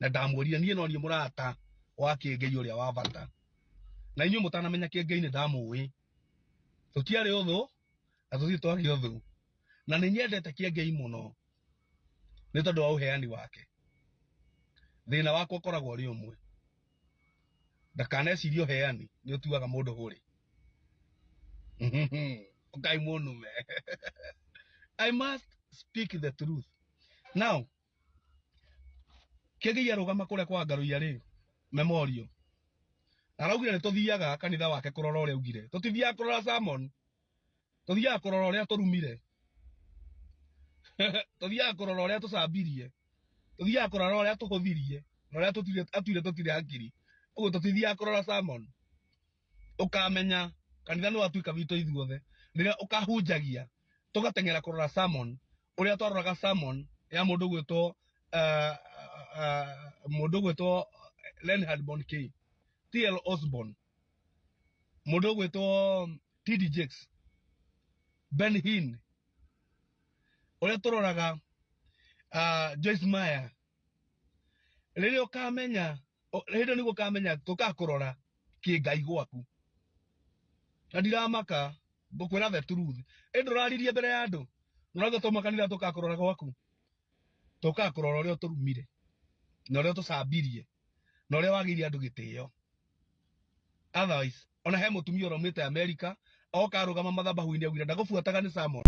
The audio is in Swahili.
na ndamwĩrire niĩ no niĩ mũrata wa Kĩengei ũrĩa wa bata, na inyuĩ mũtanamenya Kĩengei nĩ ndamũĩ, tũtiarĩ ũthũ na tũtirĩ twarĩ ũthũ, na nĩ nyendete Kĩengei mũno nĩ tondũ wa ũheani wake. Thĩna wakwa ũkoragwo ũrĩ ũmwe, ndakanecirie ũheani nĩ ũtuaga mũndũ hũrĩ. Ngai mũnume. I must speak the truth. Now, Kĩengei arũgama kũrĩa kwa Ngarũiya rĩ, Memorial. Araugire nĩ tũthiaga kanitha wake kũrora ũrĩa augire. Tũtithiaga kũrora sermon. Tũthiaga kũrora ũrĩa tũrumire. Tũthiaga kũrora ũrĩa tũcambirie. Tũthiaga kũrora ũrĩa tũhũthirie. Na ũrĩa atuire tũtirĩ hakiri. Ũguo tũtithiaga kũrora sermon. Ũkamenya kanitha nĩ watuĩka witũ ithuothe. Rĩrĩa ũkahunjagia tũgateng'era kũrora sermon. Ũrĩa twaroraga sermon ya mũndũ gwĩtwo Reinhard Bonnke, T.L. Osborne, mũndũ gwĩtwo T.D. Jakes, Ben Hinn, ũrĩa tũroraga Joyce Meyer. Rĩrĩa ũkamenya, hĩndĩ nĩguo ũkamenya tũkaga kũrora kĩngai gwaku. Na ndiramaka ngũkwĩra the truth. Ĩndĩ ũraririe mbere ya andũ. Nũrauga tũma kanitha tũkaga kũrora gwaku. Tũkaga kũrora ũrĩa tũrumire, na ũrĩa tũcambirie, na ũrĩa wagĩire andũ gĩtĩo. Otherwise, ona he mũtumia ũromĩte Amerika, oka arũgama mathabahu-inĩ augire ndagũbuataga nĩ sermon.